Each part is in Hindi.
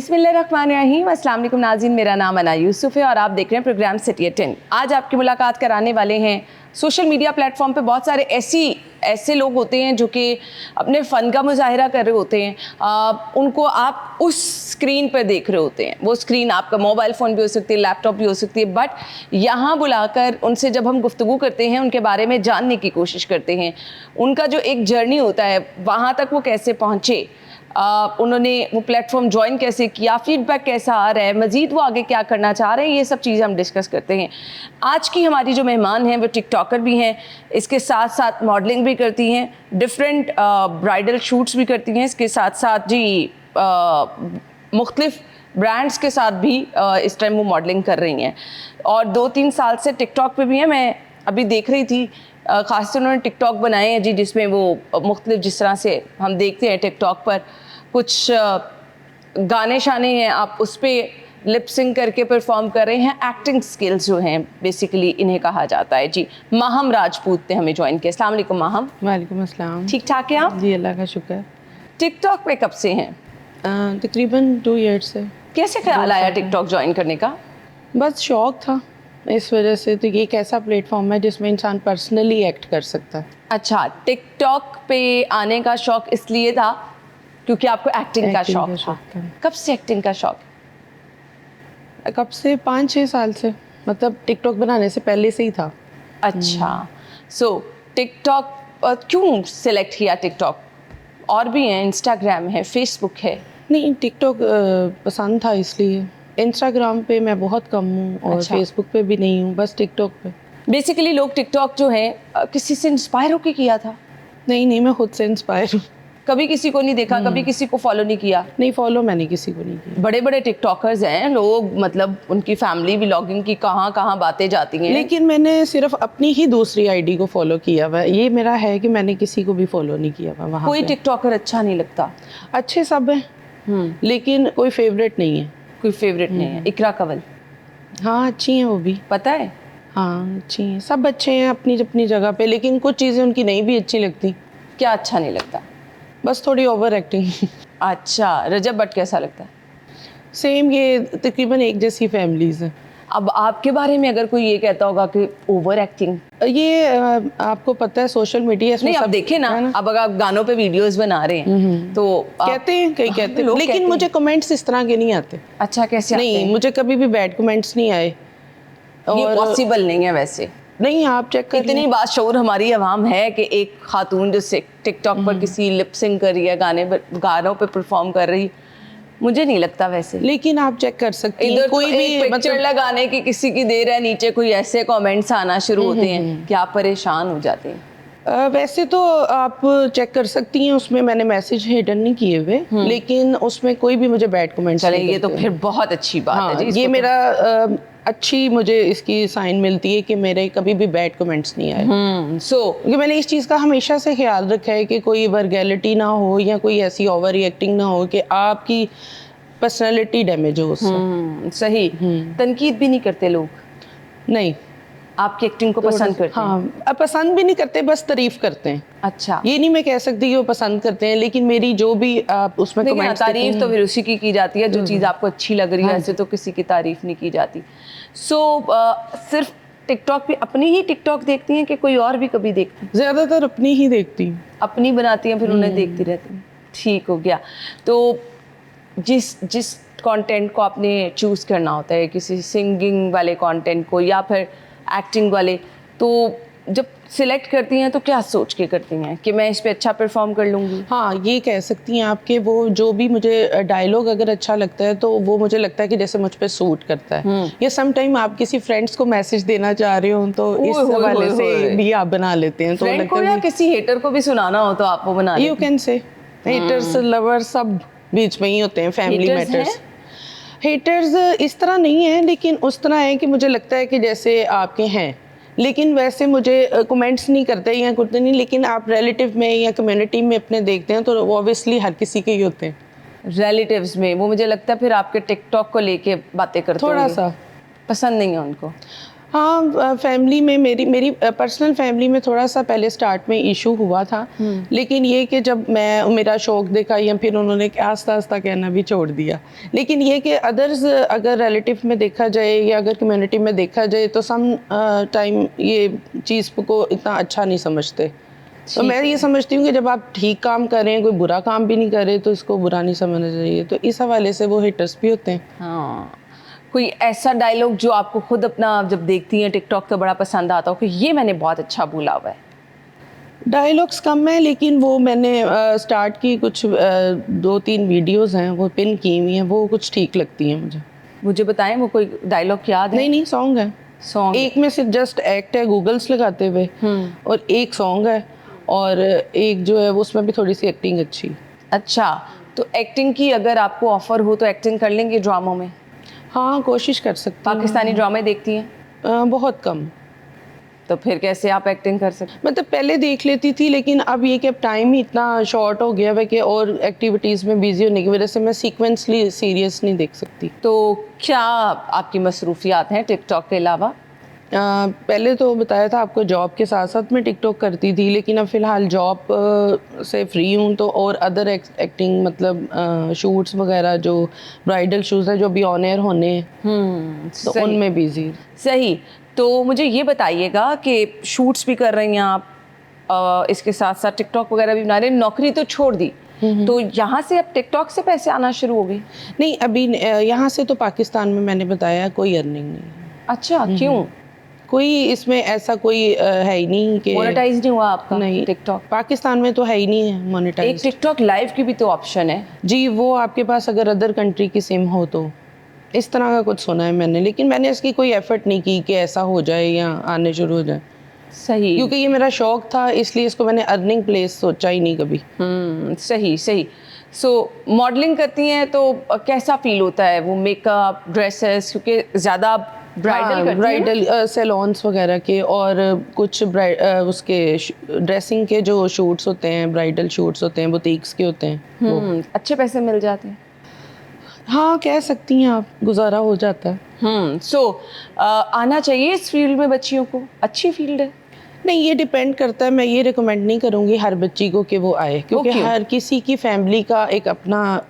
बिस्मिल्लाहिर्रहमानिर्रहीम, अस्सलाम वालेकुम नाज़रीन, मेरा नाम अना यूसुफ है और आप देख रहे हैं प्रोग्राम सिटी एट 10। आज आपकी मुलाकात कराने वाले हैं सोशल मीडिया प्लेटफॉर्म पे बहुत सारे ऐसे लोग होते हैं जो कि अपने फ़न का मुजाहिरा कर रहे होते हैं। उनको आप उस स्क्रीन पर देख रहे होते हैं, वो स्क्रीन आपका मोबाइल फ़ोन भी हो सकती है, लैपटॉप भी हो सकती है, बट यहाँ बुलाकर उनसे जब हम गुफ्तगू करते हैं, उनके बारे में जानने की कोशिश करते हैं, उनका जो एक जर्नी होता है वहाँ तक वो कैसे पहुँचे, उन्होंने वो प्लेटफॉर्म ज्वाइन कैसे किया, फीडबैक कैसा आ रहा है, मज़ीद वो आगे क्या करना चाह रहे हैं, ये सब चीज़ें हम डिस्कस करते हैं। आज की हमारी जो मेहमान हैं वो टिकटॉकर भी हैं, इसके साथ साथ मॉडलिंग भी करती हैं, डिफरेंट ब्राइडल शूट्स भी करती हैं, इसके साथ साथ जी मुख्तलिफ ब्रांड्स के साथ भी इस टाइम वो मॉडलिंग कर रही हैं और 2-3 साल से टिकटॉक पे भी हैं। मैं अभी देख रही थी ख़ासकर उन्होंने टिकटॉक बनाए हैं जी, जिसमें वो मुख्तलिफ जिस तरह से हम देखते हैं टिकटॉक पर कुछ गाने शाने हैं, आप उस पर लिप सिंक करके परफॉर्म कर रहे हैं। एक्टिंग स्किल्स जो हैं बेसिकली इन्हें कहा जाता है जी। माहम राजपूत ने हमें ज्वाइन किया। अस्सलाम वालेकुम माहम। वालेकुम अस्सलाम। ठीक ठाक हैं आप? जी अल्लाह का शुक्र। टिकटॉक पे कब से हैं? तकरीबन 2 ईयर्स से। कैसे ख्याल आया टिकटॉक ज्वाइन करने का? बस शौक था इस वजह से। तो ये एक ऐसा प्लेटफॉर्म है जिसमें इंसान पर्सनली एक्ट कर सकता है। अच्छा, टिकटॉक पे आने का शौक इसलिए था क्योंकि आपको एक्टिंग का शौक था। कब से एक्टिंग का शौक? कब से? 5-6 साल से, मतलब टिकटॉक बनाने से पहले से ही था। अच्छा, सो टिकटॉक क्यों सिलेक्ट किया टिकटॉक? और भी हैं, इंस्टाग्राम है, फेसबुक है। नहीं, टिकटॉक पसंद था इसलिए। इंस्टाग्राम पे मैं बहुत कम हूँ और अच्छा। फेसबुक पे भी नहीं हूँ, बस टिकटॉक पे। बेसिकली लोग टिकटॉक जो है किसी से इंस्पायर होके किया था? नहीं, मैं खुद से इंस्पायर हूँ। कभी किसी को नहीं देखा, कभी किसी को फॉलो नहीं किया? नहीं, फॉलो मैंने किसी को नहीं किया। बड़े बड़े टिकटॉकर्स हैं लोग, मतलब उनकी फैमिली व्लॉगिंग की कहाँ कहाँ बातें जाती हैं, लेकिन मैंने सिर्फ अपनी ही दूसरी आईडी को फॉलो किया हुआ। ये मेरा है कि मैंने किसी को भी फॉलो नहीं किया हुआ वहाँ कोई पे। टिकटॉकर अच्छा नहीं लगता? अच्छे सब हैं लेकिन कोई फेवरेट नहीं है। कोई फेवरेट नहीं है? इकरा कंवल? हाँ, अच्छी हैं वो भी। पता है? हाँ, अच्छी हैं, सब अच्छे हैं अपनी अपनी जगह पे, लेकिन कुछ चीज़ें उनकी नहीं भी अच्छी लगती। क्या अच्छा नहीं लगता? बस थोड़ी ओवर एक्टिंग। अच्छा, रजब भट्ट कैसा लगता है? सेम, ये तकरीबन एक जैसी फैमिलीज हैं। अब आपके बारे में अगर कोई ये कहता होगा कि ओवर एक्टिंग, ये आपको पता है सोशल मीडिया नहीं अब देखे ना, अब अगर आप गानों पे वीडियोस बना रहे हैं तो कहते हैं, कई कहते हैं, लेकिन मुझे कमेंट्स इस तरह के नहीं आते। अच्छा, कैसे आते हैं? नहीं, मुझे कभी भी बैड कमेंट्स नहीं आए। ये पॉसिबल नहीं है वैसे। नहीं, आप चेक कर इतनी बाशऊर हमारी आवाम है कि एक खातून जो टिकटॉक पर किसी लिप सिंक कर रही है, गानों पे परफॉर्म कर रही, मुझे नहीं लगता वैसे। लेकिन आप चेक कर सकते हैं, कोई भी पिक्चर लगाने की किसी की दे रहा है, नीचे कोई ऐसे कमेंट्स आना शुरू होते हैं कि आप परेशान हो जाते हैं। वैसे तो आप चेक कर सकती हैं, उसमें मैंने मैसेज हिडन नहीं किए हुए, लेकिन उसमें कोई भी मुझे बैड कमेंट्स चले, ये तो फिर बहुत अच्छी बात है जी। ये मेरा अच्छी मुझे इसकी साइन मिलती है कि मेरे कभी भी बैड कमेंट्स नहीं आए। क्योंकि मैंने इस चीज़ का हमेशा से ख्याल रखा है कि कोई वर्गैलिटी ना हो या कोई ऐसी ओवर रिएक्टिंग ना हो कि आपकी पर्सनैलिटी डैमेज हो उससे। सही। तनकीद भी नहीं करते लोग? नहीं, आपकी एक्टिंग को पसंद करते हैं? हाँ, पसंद भी नहीं करते, बस तारीफ करते हैं। अच्छा, ये नहीं मैं कह सकती कि वो पसंद करते हैं, लेकिन मेरी जो भी आप उसमें कमेंट्स, तारीफ तो फिर उसी की जाती है जो चीज़ आपको अच्छी लग रही है। ऐसे तो किसी की तारीफ नहीं की जाती। सिर्फ टिकटॉक पे अपनी ही टिकटॉक देखती हैं कि कोई और भी कभी देखती हैं? ज़्यादातर अपनी ही देखती हूँ। अपनी बनाती हैं फिर उन्हें देखती रहती हैं। ठीक हो गया। तो जिस कंटेंट को आपने चूज़ करना होता है, किसी सिंगिंग वाले कंटेंट को या फिर एक्टिंग वाले, तो जब सिलेक्ट करती हैं तो क्या सोच के करती हैं कि मैं इस पे अच्छा परफॉर्म कर लूँगी? हाँ, ये कह सकती हैं आपके वो जो भी मुझे डायलॉग अगर अच्छा लगता है तो वो मुझे लगता है कि जैसे मुझ पे सूट करता है। या सम टाइम आप किसी फ्रेंड्स को मैसेज देना चाह रहे हो तो इस हवाले से भी आप बना लेते हैं। तो फ्रेंड को या किसी हेटर को भी सुनाना हो तो आप वो बना लेते हैं? You can say haters lover सब बीच में ही होते हैं, फैमिली मैटर्स। हेटर्स इस तरह नहीं है, लेकिन उस तरह है कि मुझे लगता है कि जैसे आपके हैं, लेकिन वैसे मुझे कमेंट्स नहीं करते या कुछ नहीं, लेकिन आप रिलेटिव में या कम्युनिटी में अपने देखते हैं तो वो ऑब्वियसली हर किसी के ही होते हैं। रिलेटिव्स में वो मुझे लगता है फिर आपके टिकटॉक को लेके बातें करते थोड़ा सा पसंद नहीं है उनको। हाँ, फैमिली में मेरी पर्सनल फैमिली में थोड़ा सा पहले स्टार्ट में इशू हुआ था, लेकिन ये कि जब मैं मेरा शौक देखा या फिर उन्होंने आस्ता आस्ता कहना भी छोड़ दिया। लेकिन ये कि अदर्स अगर रिलेटिव में देखा जाए या अगर कम्युनिटी में देखा जाए तो सम टाइम ये चीज़ को इतना अच्छा नहीं समझते। तो मैं ये समझती हूँ कि जब आप ठीक काम कर रहे हैं, कोई बुरा काम भी नहीं कर रहे, तो इसको बुरा नहीं समझना चाहिए। तो इस हवाले से वो हेटर्स भी होते हैं। हाँ, कोई ऐसा डायलॉग जो आपको खुद अपना जब देखती हैं टिकटॉक तो बड़ा पसंद आता हो कि ये मैंने बहुत अच्छा बोला हुआ है? डायलॉग्स कम है, लेकिन वो मैंने स्टार्ट की कुछ 2-3 वीडियोस हैं वो पिन की हुई हैं, वो कुछ ठीक लगती हैं मुझे। मुझे बताएं, वो कोई डायलॉग याद है? नहीं, सॉन्ग है। सॉन्ग एक में सिर्फ जस्ट एक्ट है गूगल्स लगाते हुए, और एक सॉन्ग है, और एक जो है वो उसमें भी थोड़ी सी एक्टिंग अच्छी। अच्छा, तो एक्टिंग की अगर आपको ऑफर हो तो एक्टिंग कर लेंगे ड्रामों में? हाँ, कोशिश कर सकती हूँ। पाकिस्तानी ड्रामे देखती हैं? बहुत कम। तो फिर कैसे आप एक्टिंग कर सकते? मतलब पहले देख लेती थी, लेकिन अब ये कि अब टाइम ही इतना शॉर्ट हो गया है कि और एक्टिविटीज़ में बिजी होने की वजह से मैं सीक्वेंसली सीरियस नहीं देख सकती। तो क्या आपकी मसरूफियात हैं टिकटॉक के अलावा? पहले तो बताया था आपको, जॉब के साथ साथ मैं टिकटॉक करती थी, लेकिन अब फ़िलहाल जॉब से फ्री हूँ, तो और अदर एक्टिंग मतलब शूट्स वगैरह जो ब्राइडल शूट्स हैं जो अभी ऑन एयर होने हैं, तो सही। उनमें बिजी। सही। तो मुझे ये बताइएगा कि शूट्स भी कर रही हैं आप, इसके साथ साथ टिकटॉक वगैरह भी बना रहे हैं, नौकरी तो छोड़ दी, तो यहाँ से अब टिकटॉक से पैसे आना शुरू हो गए? नहीं, अभी यहाँ से तो पाकिस्तान में मैंने बताया कोई अर्निंग नहीं है। अच्छा, क्यों? कोई इसमें ऐसा कोई है ही नहीं कि मोनेटाइज नहीं हुआ आपका नहीं, टिकटॉक? पाकिस्तान में तो है ही नहीं है एक मोनेटाइज। टिकटॉक लाइव की भी तो ऑप्शन है। जी, वो आपके पास अगर अदर कंट्री की सिम हो तो, इस तरह का कुछ सुना है मैंने, लेकिन मैंने इसकी कोई एफर्ट नहीं की कि ऐसा हो जाए या आने शुरू हो जाए, सही। क्योंकि ये मेरा शौक था, इसलिए इसको मैंने अर्निंग प्लेस सोचा ही नहीं कभी। सही सही। सो मॉडलिंग करती हैं तो कैसा फील होता है वो मेकअप, ड्रेसेस, क्योंकि ज़्यादा ब्राइडल ब्राइडल सैलून्स वगैरह के, और कुछ उसके ड्रेसिंग के जो शूट्स होते हैं, ब्राइडल शूट्स होते हैं, बुटीक्स के होते हैं, वो। अच्छे पैसे मिल जाते हैं? हाँ, कह सकती हैं आप, गुजारा हो जाता है। सो आना चाहिए इस फील्ड में बच्चियों को? अच्छी फील्ड है? नहीं, ये डिपेंड करता है। मैं ये रिकमेंड नहीं करूँगी हर बच्ची को कि वो आए, क्योंकि हर किसी की फैमिली का एक अपना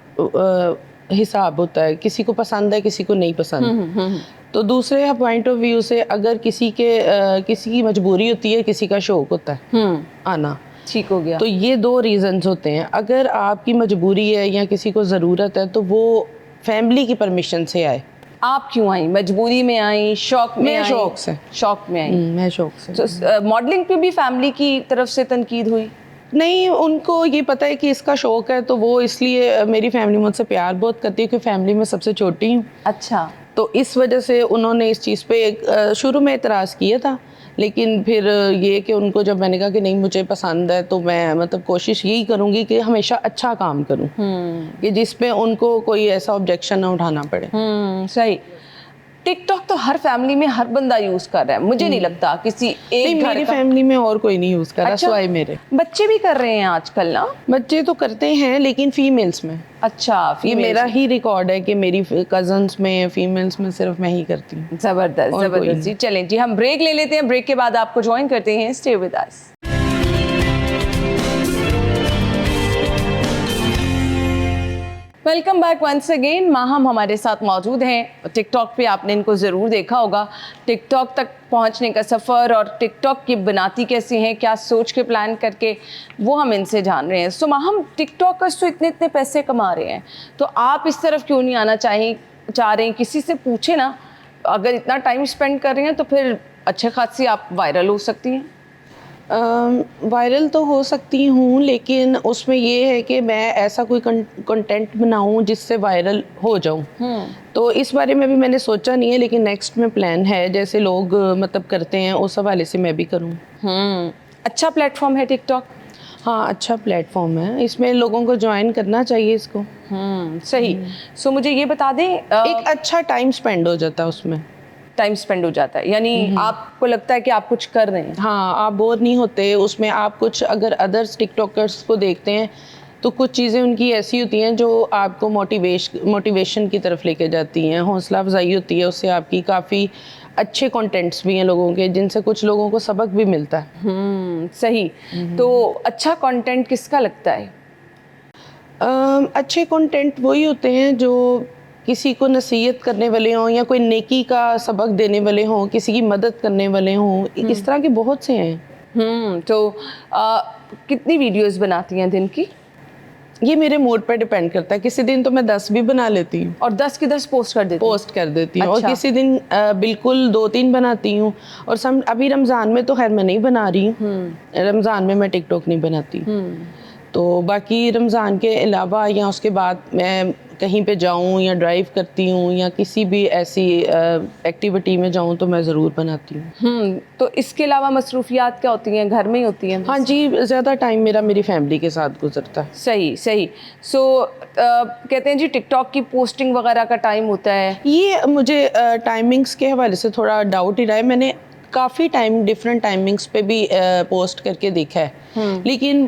हिसाब होता है, किसी को पसंद है, किसी को नहीं पसंद। तो दूसरे पॉइंट ऑफ व्यू से अगर किसी की मजबूरी होती है, किसी का शौक होता है आना, ठीक हो गया। तो ये 2 रीजंस होते हैं। अगर आपकी मजबूरी है या किसी को ज़रूरत है, तो वो फैमिली की परमिशन से आए। आप क्यों आई? मजबूरी में आई, शौक में आई? शौक से। शौक में आई। मैं शौक से। तो मॉडलिंग पे भी फैमिली की तरफ से तनकीद हुई? नहीं, उनको ये पता है कि इसका शौक है, तो वो इसलिए मेरी फैमिली मुझसे प्यार बहुत करती है कि फैमिली में सबसे छोटी हूँ। अच्छा। तो इस वजह से उन्होंने इस चीज़ पे शुरू में इतराज़ किया था, लेकिन फिर ये कि उनको जब मैंने कहा कि नहीं मुझे पसंद है, तो मैं मतलब कोशिश यही करूँगी कि हमेशा अच्छा काम करूँ, कि जिसमें उनको कोई ऐसा ऑब्जेक्शन ना उठाना पड़े। सही। टिकटॉक तो हर फैमिली में हर बंदा यूज कर रहा है, मुझे नहीं लगता किसी एक घर मेरी का। फैमिली में और कोई नहीं यूज़ कर रहा, अच्छा, सिवाय मेरे। बच्चे भी कर रहे हैं आजकल ना? बच्चे तो करते हैं, लेकिन फीमेल्स में। अच्छा, ये females मेरा में। ही रिकॉर्ड है कि मेरी कजन्स में, फीमेल्स में सिर्फ मैं ही करती हूँ। जबरदस्त और कोई जबरदस्त जी। चलें जी, हम ब्रेक ले लेते हैं, ब्रेक के बाद आपको ज्वाइन करते हैं। Stay with us. Welcome back once again. Maham हमारे साथ मौजूद हैं। टिकटॉक पे आपने इनको ज़रूर देखा होगा। टिकटॉक तक पहुंचने का सफ़र और टिकटॉक की बनाती कैसी हैं, क्या सोच के प्लान करके, वो हम इनसे जान रहे हैं। सो माहम, टिकटॉकर्स तो इतने इतने पैसे कमा रहे हैं, तो आप इस तरफ क्यों नहीं आना चाह रहे हैं? किसी से पूछे ना, अगर इतना टाइम स्पेंड कर रही हैं तो फिर अच्छे खासी आप वायरल हो सकती हैं। वायरल तो हो सकती हूँ, लेकिन उसमें ये है कि मैं ऐसा कोई कंटेंट बनाऊँ जिससे वायरल हो जाऊँ। तो इस बारे में भी मैंने सोचा नहीं है, लेकिन नेक्स्ट में प्लान है, जैसे लोग मतलब करते हैं उस हवाले से मैं भी करूँ। अच्छा प्लेटफॉर्म है टिकटॉक? हाँ, अच्छा प्लेटफॉर्म है, इसमें लोगों को ज्वाइन करना चाहिए इसको। सही। सो मुझे ये बता दें, एक अच्छा टाइम स्पेंड हो जाता है उसमें। टाइम स्पेंड हो जाता है, यानी आपको लगता है कि आप कुछ कर रहे हैं। हाँ, आप बोर नहीं होते उसमें। आप कुछ अगर अदर्स टिकटॉकर्स को देखते हैं तो कुछ चीज़ें उनकी ऐसी होती हैं जो आपको मोटिवेशन की तरफ लेके जाती हैं, हौसला अफजाई होती है, उससे आपकी काफ़ी अच्छे कंटेंट्स भी हैं लोगों के, जिनसे कुछ लोगों को सबक भी मिलता है। सही। तो अच्छा कंटेंट किसका लगता है? अच्छे कंटेंट वही होते हैं जो किसी को नसीहत करने वाले हों, या कोई नेकी का सबक देने वाले हों, किसी की मदद करने वाले हों। इस तरह के बहुत से हैं। तो कितनी वीडियोस बनाती हैं दिन की? ये मेरे मूड पर डिपेंड करता है। किसी दिन तो मैं 10 भी बना लेती हूँ, और 10 की 10 पोस्ट कर देती हैं? पोस्ट कर देती हूँ। अच्छा। और किसी दिन बिल्कुल 2-3 बनाती हूँ। और अभी रमज़ान में तो खैर मैं नहीं बना रही हूँ, रमज़ान में मैं टिकटॉक नहीं बनाती। तो बाकी रमज़ान के अलावा या उसके बाद मैं कहीं पे जाऊँ या ड्राइव करती हूँ या किसी भी ऐसी एक्टिविटी में जाऊँ तो मैं ज़रूर बनाती हूँ। तो इसके अलावा मसरूफियात क्या होती हैं? घर में ही होती हैं? हाँ जी, ज़्यादा टाइम मेरा मेरी फैमिली के साथ गुजरता है। सही सही। सो कहते हैं जी टिकटॉक की पोस्टिंग वगैरह का टाइम होता है। ये मुझे टाइमिंग्स के हवाले से थोड़ा डाउट ही रहा है। मैंने काफ़ी टाइम डिफरेंट टाइमिंग्स पे भी पोस्ट करके देखा है, लेकिन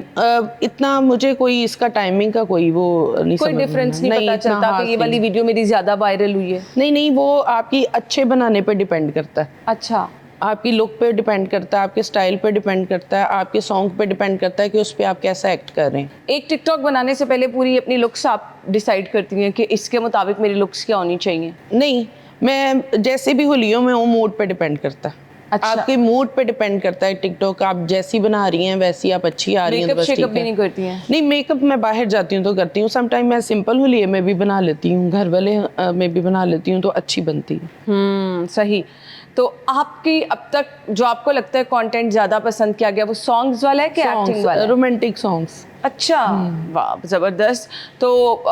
इतना मुझे कोई इसका टाइमिंग का कोई वो नहीं, कोई डिफरेंस नहीं पता इतना चलता कि खास ये वाली नहीं। वीडियो मेरी ज़्यादा वायरल हुई है? नहीं, वो आपकी अच्छे बनाने पे डिपेंड करता है। अच्छा। आपकी लुक पे डिपेंड करता है, आपके स्टाइल पे डिपेंड करता है, आपके सॉन्ग पे डिपेंड करता है कि उस पर आप कैसा एक्ट कर रहे हैं। एक टिकटॉक बनाने से पहले पूरी अपनी लुक्स आप डिसाइड करती हैं कि इसके मुताबिक मेरी लुक्स क्या होनी चाहिए? नहीं, मैं जैसे भी होलियों में वो मूड पे डिपेंड करता है। अच्छा। आपके मूड पे डिपेंड करता है। टिकटॉक आप जैसी बना रही हैं वैसी आप अच्छी आ रही हैं, मेकअप बस शेकअप ठीक भी है। नहीं करती हैं? नहीं, मेकअप मैं बाहर जाती हूँ तो करती हूँ। सम टाइम मैं सिंपल होलिये में भी बना लेती हूँ, घर वाले में भी बना लेती हूँ, तो अच्छी बनती है। सही। तो आपकी अब तक जो आपको लगता है कंटेंट ज़्यादा पसंद किया गया वो सॉन्ग्स वाला है कि एक्टिंग वाला है? Romantic songs. अच्छा। वाह, ज़बरदस्त। तो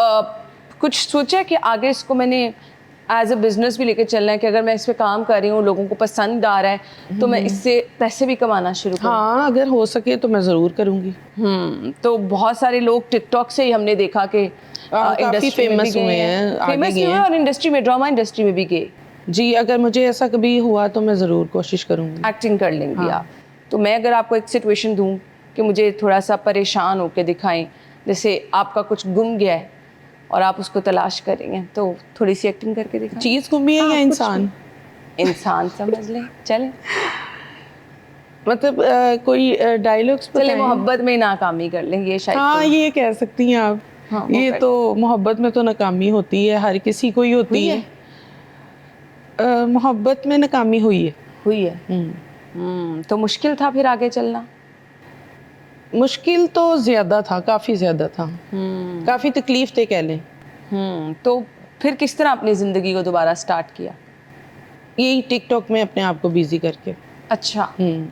कुछ सोचा है कि आगे इसको मैंने एज अ बिजनेस भी लेके चलना है कि अगर मैं इस पे काम कर रही हूँ, लोगों को पसंद आ रहा है, तो मैं इससे पैसे भी कमाना शुरू करूँ? हाँ, अगर हो सके तो मैं ज़रूर करूँगी। तो बहुत सारे लोग टिकटॉक से ही हमने देखा कि काफ़ी फेमस हुए हैं, आगे फेमस गए हुए हैं। और इंडस्ट्री में, ड्रामा इंडस्ट्री में भी गए। जी, अगर मुझे ऐसा कभी हुआ तो मैं ज़रूर कोशिश करूँगी। एक्टिंग कर लेंगी हाँ। आप? तो मैं अगर आपको एक सिचुएशन दूं कि मुझे थोड़ा सा परेशान होकर दिखाएं, जैसे आपका कुछ गुम गया है और आप उसको तलाश कर रही हैं, तो थोड़ी सी एक्टिंग करके दिखाएं। चीज़ गुमी है हाँ, या कुछ इंसान? भी। इंसान समझ लें, चलें। मतलब कोई डायलॉग्स चले बताएं। मोहब्बत में नाकामी कर लें, ये शायद। हाँ, ये कह सकती हैं आप। हाँ, वो ये कर तो मोहब्बत में तो नाकामी होती है, हर किसी को ही होती हुई है। है? मोहब्बत में नाकामी हुई है। हुई है। तो मुश्किल था फिर आगे चलना? मुश्किल तो ज़्यादा था, काफ़ी ज़्यादा था। काफ़ी तकलीफ थे कह लें। तो फिर किस तरह अपनी ज़िंदगी को दोबारा स्टार्ट किया? यही टिकटॉक में अपने आप को बिज़ी करके। अच्छा।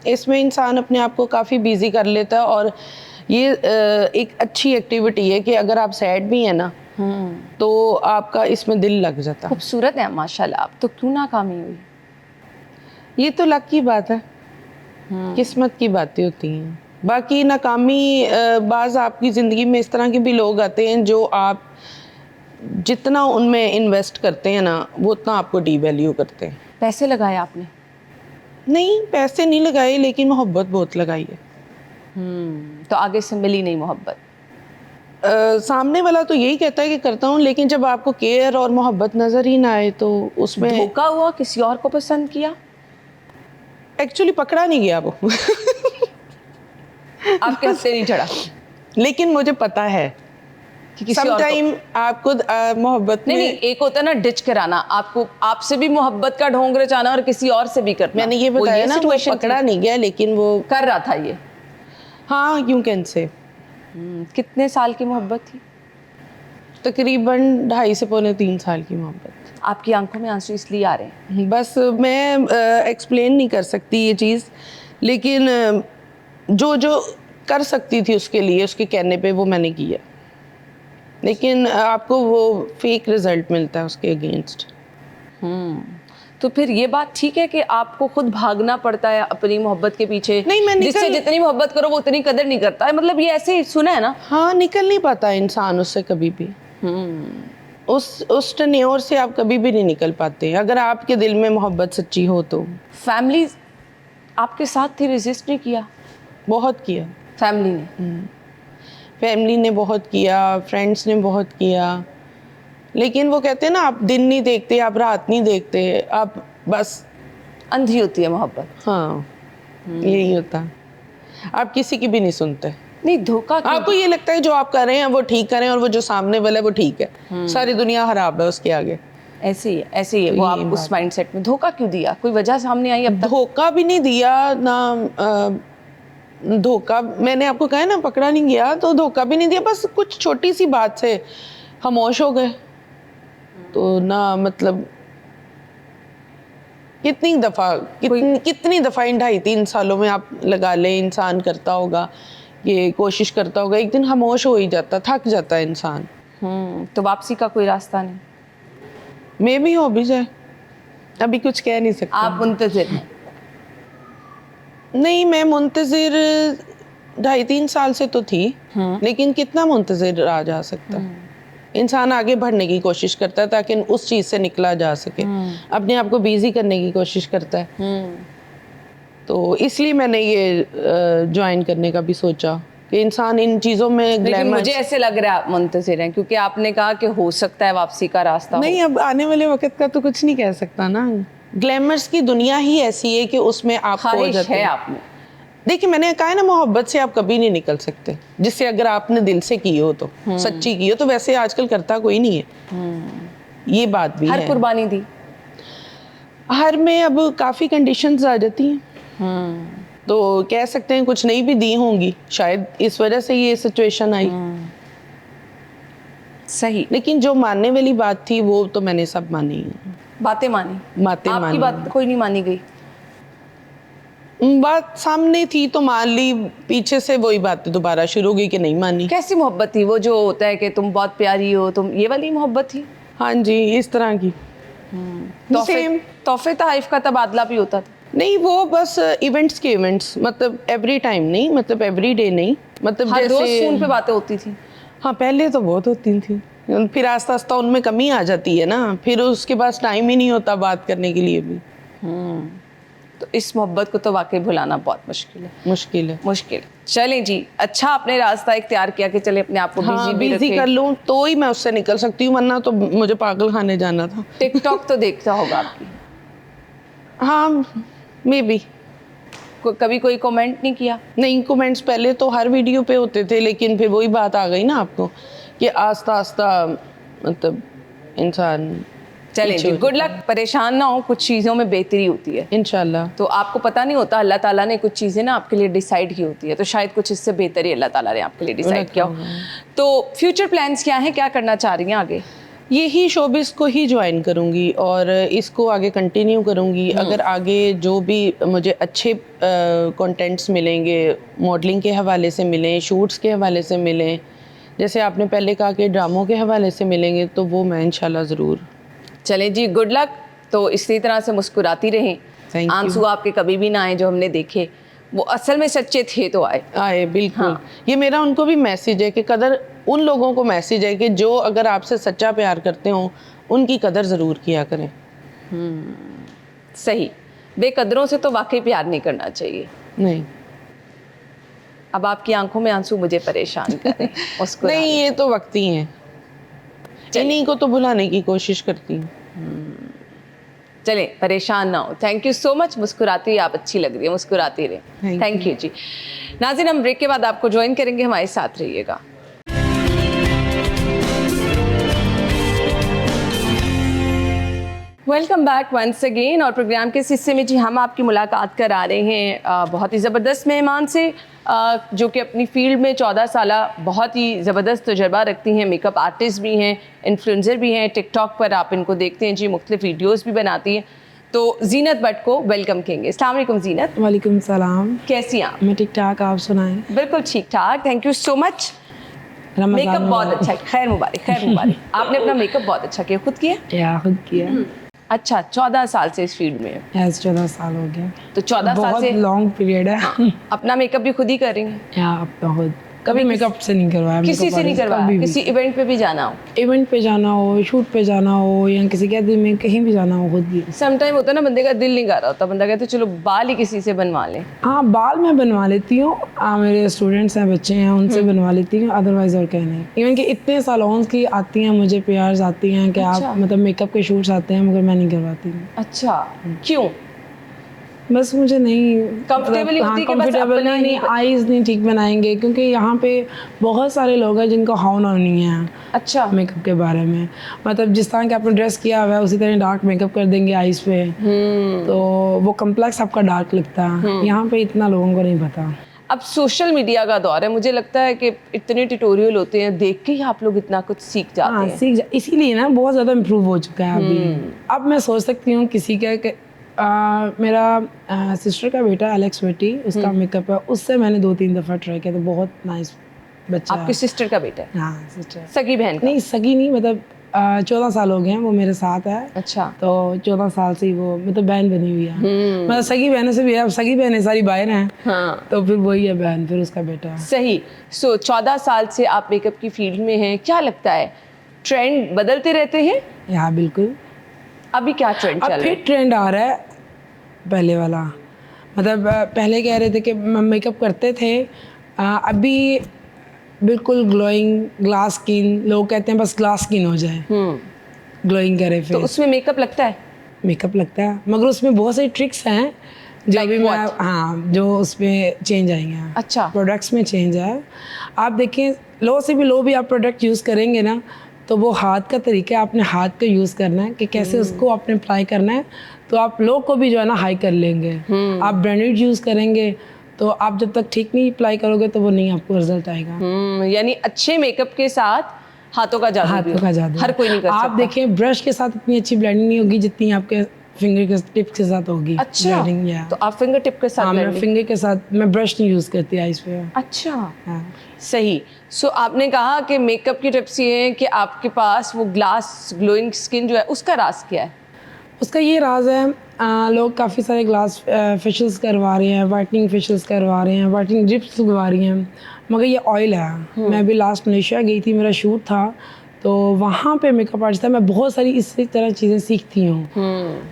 इसमें इंसान अपने आप को काफ़ी बिज़ी कर लेता है। और ये एक अच्छी एक्टिविटी है कि अगर आप सैड भी हैं ना, तो आपका इसमें दिल लग जाता है। खूबसूरत है माशाल्लाह आप, तो क्यों नाकामी हुई? ये तो लक की बात है, किस्मत की बातें होती हैं। बाकी नाकामी बाज़ आपकी ज़िंदगी में इस तरह के भी लोग आते हैं जो आप जितना उनमें इन्वेस्ट करते हैं ना, वो उतना आपको डीवैल्यू करते हैं। पैसे लगाए आपने? नहीं, पैसे नहीं लगाए, लेकिन मोहब्बत बहुत लगाई है। तो आगे से मिली नहीं मोहब्बत? सामने वाला तो यही कहता है कि करता हूँ, लेकिन जब आपको केयर और मोहब्बत नज़र ही ना आए तो उसमें धोखा हुआ, किसी और को पसंद किया? एक्चुअली पकड़ा नहीं गया वो। आपके हफ्ते नहीं चढ़ा लेकिन मुझे पता है कि किसी और को? समटाइम आपको मोहब्बत में नहीं, एक होता है ना डिच कराना, आपको आपसे भी मोहब्बत का ढोंग रचाना और किसी और से भी करना। मैंने ये बताया ना, वो सिचुएशन पकड़ा नहीं गया, लेकिन वो कर रहा था ये। हाँ, यूं कैन से। कितने साल की मोहब्बत थी? तकरीबन 2.5 से पौने 3 साल की मोहब्बत। आपकी आंखों में आंसू इसलिए आ रहे हैं? बस मैं एक्सप्लेन नहीं कर सकती ये चीज़, लेकिन जो जो कर सकती थी उसके लिए, उसके कहने पे वो मैंने किया, लेकिन आपको वो फेक रिजल्ट मिलता है उसके अगेंस्ट। तो फिर ये बात ठीक है कि आपको खुद भागना पड़ता है अपनी मोहब्बत के पीछे? नहीं, मैं जिससे जितनी मोहब्बत करो वो उतनी कदर नहीं करता है, मतलब ये ऐसे ही सुना है ना? हाँ, निकल नहीं पाता इंसान उससे कभी भी। उस टेन्योर से आप कभी भी नहीं निकल पाते, अगर आपके दिल में मोहब्बत सच्ची हो तो। फैमिली आपके साथ थी, रेजिस्ट नहीं किया? बहुत किया, फैमिली ने? फैमिली ने बहुत किया, फ्रेंड्स ने बहुत किया, लेकिन वो कहते हैं ना, आप दिन नहीं देखते, आप रात नहीं देखते, आप बस अंधी होती है मोहब्बत। हाँ, यही होता है, आप किसी की भी नहीं सुनते। नहीं, धोखा क्यों? आपको ये लगता है जो आप कर रहे हैं वो ठीक कर रहे हैं और वो जो सामने वाला है वो ठीक है, सारी दुनिया खराब है उसके आगे। ऐसे ही है, ऐसे ही है। तो वो यही आप उस बात माइंडसेट में धोखा क्यों दिया? कोई वजह सामने आई अब तक? धोखा भी नहीं दिया ना, धोखा मैंने आपको कहा है ना, पकड़ा नहीं गया, तो धोखा भी नहीं दिया, बस कुछ छोटी सी बात से खामोश हो गए। तो ना मतलब कितनी दफ़ा इन 2.5-3 सालों में आप लगा ले, इंसान करता होगा, ये कोशिश करता होगा, एक दिन खामोश हो ही जाता, थक जाता है इंसान। तो वापसी का कोई रास्ता नहीं? मे भी हो भी जाए, अभी कुछ कह नहीं सकते। आप मुंतजिर हैं? नहीं, मैं मुंतजिर 2.5-3 साल से तो थी, लेकिन कितना मुंतजिर रहा जा सकता है। इंसान आगे बढ़ने की कोशिश करता है ताकि उस चीज़ से निकला जा सके, अपने आप को बिजी करने की कोशिश करता है। तो इसलिए मैंने ये ज्वाइन करने का भी सोचा कि इंसान इन चीज़ों में लेकिन ग्लैमर। मुझे ऐसे लग रहा है आप मुंतजिर हैं, क्योंकि आपने कहा कि हो सकता है वापसी का रास्ता हो। नहीं, अब आने वाले वक्त का तो कुछ नहीं कह सकता ना। ग्लैमर्स की दुनिया ही ऐसी है कि उसमें आप खो ख्वाहिश जाते है हैं। आप में। देखिए, मैंने कहा है ना, मोहब्बत से आप कभी नहीं निकल सकते, जिससे अगर आपने दिल से की हो तो, सच्ची की हो तो। वैसे आजकल करता कोई नहीं है, ये बात भी हर है। कुर्बानी दी? हर में अब काफ़ी कंडीशंस आ जाती हैं, तो कह सकते हैं कुछ नहीं भी दी होंगी, शायद इस वजह से ये सिचुएशन आई। सही। लेकिन जो मानने वाली बात थी वो तो मैंने सब मानी, बातें मानी? बातें आपकी मानी। बात कोई नहीं मानी गई? बात सामने थी तो मान ली, पीछे से वही बातें दोबारा शुरू हो गई कि नहीं मानी। कैसी मोहब्बत थी वो, जो होता है कि तुम बहुत प्यारी हो, तुम, ये वाली मोहब्बत थी? हाँ जी, इस तरह की। सेम। तोहफे तहफ़ का तबादला भी होता था? नहीं, वो बस इवेंट्स के इवेंट्स, मतलब एवरी टाइम नहीं, मतलब एवरी डे नहीं, मतलब हर रोज जैसे फोन पे बातें होती थी? हाँ, पहले तो बहुत होती थी, फिर आस्ता आस्ता उनमें कमी आ जाती है ना, फिर उसके पास टाइम ही नहीं होता बात करने के लिए भी। तो इस मोहब्बत को तो वाकई भुलाना बहुत मुश्किल है। मुश्किल है। मुश्किल। चलें जी, अच्छा आपने रास्ता इख्तियार किया कि चले अपने आप को हाँ, बिजी बिजी कर लूँ तो ही मैं उससे निकल सकती हूँ, वरना तो मुझे पागल खाने जाना था। टिकटॉक तो देखता होगा आपकी? हाँ, मे बी। कभी कोई कमेंट नहीं किया? नहीं, कमेंट्स पहले तो हर वीडियो पे होते थे, लेकिन फिर वही बात आ गई ना आपको कि आस्ता आस्ता मतलब इंसान। चलें जी, गुड लक। परेशान ना हो, कुछ चीज़ों में बेहतरी होती है इंशाल्लाह। तो आपको पता नहीं होता, अल्लाह ताला ने कुछ चीज़ें ना आपके लिए डिसाइड की होती है, तो शायद कुछ इससे बेहतर ही अल्लाह ताला ने आपके लिए डिसाइड किया हो। तो फ्यूचर प्लान्स क्या हैं, क्या करना चाह रही हैं आगे? यही शोबिस को ही ज्वाइन करूँगी और इसको आगे कंटिन्यू करूँगी। अगर आगे जो भी मुझे अच्छे कंटेंट्स मिलेंगे, मॉडलिंग के हवाले से मिलें, शूट्स के हवाले से मिलें, जैसे आपने पहले कहा कि ड्रामों के हवाले से मिलेंगे, तो वो मैं इंशाल्लाह ज़रूर। चलें जी, गुड लक। तो इसी तरह से मुस्कुराती रहें, Thank you. आंसू आपके कभी भी ना आए, जो हमने देखे वो असल में सच्चे थे तो आए। बिल्कुल। हाँ। ये मेरा उनको भी मैसेज है कि कदर उन लोगों को मैसेज है कि जो अगर आपसे सच्चा प्यार करते हो, उनकी कदर ज़रूर किया करें। सही। बेकदरों से तो वाकई प्यार नहीं करना चाहिए। नहीं अब आपकी आंखों में आंसू मुझे परेशान कर रहे हैं। उसको नहीं, ये तो वक्त ही है, इन्हीं को तो भुलाने की कोशिश करती हूँ। चलें, परेशान ना हो। Thank you so much. मुस्कुराती आप अच्छी लग रही है, मुस्कुराती रहे। Thank थैंक यू जी। नाज़रीन, हम ब्रेक के बाद आपको ज्वाइन करेंगे, हमारे साथ रहिएगा। Welcome back once again. और प्रोग्राम के इस हिस्से में जी हम आपकी मुलाकात करा रहे हैं बहुत ही ज़बरदस्त मेहमान से, जो कि अपनी फील्ड में 14 साल बहुत ही ज़बरदस्त तजुर्बा रखती हैं, मेकअप आर्टिस्ट भी हैं, इन्फ्लुएंसर भी हैं, टिकटॉक पर आप इनको देखते हैं जी, मुख्तलिफ वीडियोस भी बनाती हैं। तो ज़ीनत भट्ट को वेलकम कहेंगे। अस्सलाम वालेकुम ज़ीनत। वालेकुम सलाम। कैसी हैं आप? मैं ठीक ठाक, आप सुनाएं? बिल्कुल ठीक ठाक, thank you so much. Ramzan makeup बहुत मुबारक। अच्छा है, खैर मुबारक, खैर मुबारक। आपने अपना मेकअप बहुत अच्छा किया, खुद किया? या खुद किया। अच्छा, 14 साल से इस फील्ड में है। यस, 14 साल हो गया। तो 14 साल बहुत से लॉन्ग पीरियड है। अपना मेकअप भी खुद ही कर रही हैं? या अपना खुद कभी मेकअप से नहीं करवाया। किसी makeup से नहीं artist करवाया? कभी भी। किसी इवेंट पे भी जाना हो? इवेंट पे जाना हो, शूट पे जाना हो, या किसी कैदी में कहीं भी जाना हो, खुद भी। समटाइम होता है ना, बंदे का दिल नहीं कर रहा होता, बंदा कहता है चलो बाल ही किसी से बनवा लें। हाँ, बाल मैं बनवा लेती हूँ। मेरे स्टूडेंट्स हैं, बच्चे हैं, उनसे बनवा लेती हूँ, अदरवाइज और क्या नहीं। इवन कि इतने सैलून्स की आती हैं मुझे PRs आती हैं कि अच्छा। आप मतलब मेकअप के शूट्स आते हैं, मगर मैं नहीं करवाती हूँ। अच्छा, क्यों? बस मुझे नहीं Comfortable ही होती है कि बस comfortable अपना ही- नहीं, आईज नहीं ठीक बनाएंगे, क्योंकि यहाँ पे बहुत सारे लोग हैं जिनको हौना नहीं है अच्छा मेकअप के बारे में। मतलब जिस तरह के आपने ड्रेस किया हुआ है उसी तरह डार्क मेकअप कर देंगे आईज पे, तो वो कम्प्लेक्स आपका डार्क लगता है। यहाँ पे इतना लोगों को नहीं पता। अब सोशल मीडिया का दौर है, मुझे लगता है कि इतने ट्यूटोरियल होते हैं, देख के ही आप लोग इतना कुछ सीख जाते हाँ, हैं। इसीलिए ना बहुत ज़्यादा इम्प्रूव हो चुका है अभी। अब मैं सोच सकती हूँ किसी का कि मेरा सिस्टर का बेटा एलेक्स बेटी, उसका मेकअप है, उससे मैंने 2-3 दफ़ा ट्राई किया, तो बहुत नाइस बच्चा आपकी सिस्टर का बेटा है? है। हाँ, सिस्टर सगी बहन का? नहीं, सगी नहीं, मतलब 14 साल हो गए हैं वो मेरे साथ है। अच्छा। तो 14 साल से ही वो मतलब बहन बनी हुई है। मतलब सगी बहनों से भी है, अब सगी बहनें सारी बाहर हैं, हाँ तो फिर वही है बहन, फिर उसका बेटा है। सही। सो 14 साल से आप मेकअप की फील्ड में हैं, क्या लगता है ट्रेंड बदलते रहते हैं? हाँ बिल्कुल। अभी क्या ट्रेंड चल अब रहा फिर है? ट्रेंड आ रहा है पहले वाला। मतलब पहले कह रहे थे कि मेकअप करते थे, अभी बिल्कुल ग्लोइंग ग्लास स्किन, लोग कहते हैं बस ग्लास स्किन हो जाए, ग्लोइंग करे तो फेस। उसमें मेकअप लगता है? मेकअप लगता है, मगर उसमें बहुत सारी ट्रिक्स हैं जो Like अभी मैं what? हाँ जो उसमें चेंज आई हैं। अच्छा। प्रोडक्ट्स में चेंज है। आप देखें, लो से भी लो भी आप प्रोडक्ट यूज़ करेंगे ना, तो वो हाथ का तरीका है, आपने हाथ को यूज़ करना है कि कैसे उसको आपने अप्लाई करना है, तो आप लो को भी जो है ना हाई कर लेंगे। आप ब्रांडेड यूज़ करेंगे तो आप जब तक ठीक नहीं अप्लाई करोगे तो वो नहीं आपको रिजल्ट आएगा। यानी अच्छे मेकअप के साथ हाथों का जादू भी हाथों का हो। जादू हर कोई नहीं कर आप सकता। देखें, ब्रश के साथ इतनी अच्छी ब्लेंडिंग नहीं होगी जितनी आपके फिंगर के टिप्स के साथ होगी। अच्छा, ब्लेंडिंग या तो आप फिंगर टिप के साथ हाँ, मैं blending- फिंगर के साथ, मैं ब्रश नहीं यूज़ करती आइस पे। अच्छा हाँ। सही। सो आपने कहा कि मेकअप की टिप्स ये हैं कि आपके पास वो ग्लास ग्लोइंग स्किन जो है उसका राज क्या है? उसका ये राज है, लोग काफ़ी सारे ग्लास फेशियल्स करवा रहे हैं, वाइटनिंग फेशियल्स करवा रहे हैं, वाइटनिंग ड्रिप्स लगवा रही हैं, मगर ये ऑयल है। मैं अभी लास्ट मलेशिया गई थी, मेरा शूट था, तो वहाँ पे मेकअप आर्टिस्ट था। मैं बहुत सारी इसी तरह चीज़ें सीखती हूँ।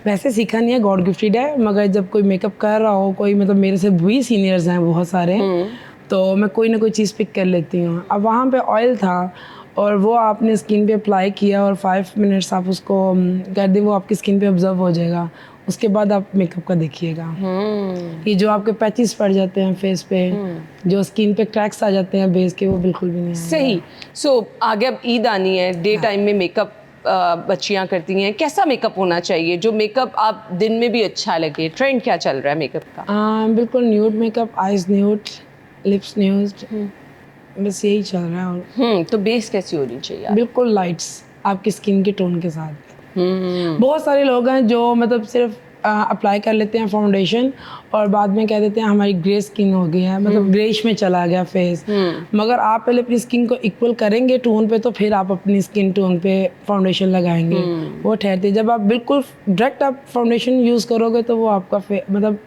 वैसे सीखा नहीं है, गॉड गिफ्टेड है, मगर जब कोई मेकअप कर रहा हो, कोई मतलब मेरे से भी सीनियर्स हैं बहुत सारे, तो मैं कोई ना कोई चीज़ पिक कर लेती हूँ। अब वहाँ पे ऑयल था और वो आपने स्किन पे अप्लाई किया और 5 मिनट्स आप उसको कर दें, वो आपकी स्किन पे ऑब्जर्व हो जाएगा। उसके बाद आप मेकअप का देखिएगा। ये जो आपके पैचेस पड़ जाते हैं फेस पे, जो स्किन पे क्रैक्स आ जाते हैं बेस के, वो बिल्कुल भी नहीं आएंगे। सही। सो आगे अब ईद आनी है, डे टाइम में मेकअप बच्चियां करती हैं, कैसा मेकअप होना चाहिए जो मेकअप आप दिन में भी अच्छा लगे? ट्रेंड क्या चल रहा है मेकअप का? बिल्कुल nude makeup, eyes nude, lips nude, बस यही चल रहा है। और तो बेस कैसी होनी चाहिए? बिल्कुल लाइट्स आपकी स्किन के टोन के साथ। बहुत सारे लोग हैं जो मतलब सिर्फ अप्लाई कर लेते हैं फाउंडेशन और बाद में कह देते हैं हमारी ग्रे स्किन हो गई है, मतलब ग्रेश में चला गया फेस। मगर आप पहले अपनी स्किन को इक्वल करेंगे टोन पे, तो फिर आप अपनी स्किन टोन पे फाउंडेशन लगाएंगे, वो ठहरती है। जब आप बिल्कुल डायरेक्ट आप फाउंडेशन यूज़ करोगे तो वो आपका मतलब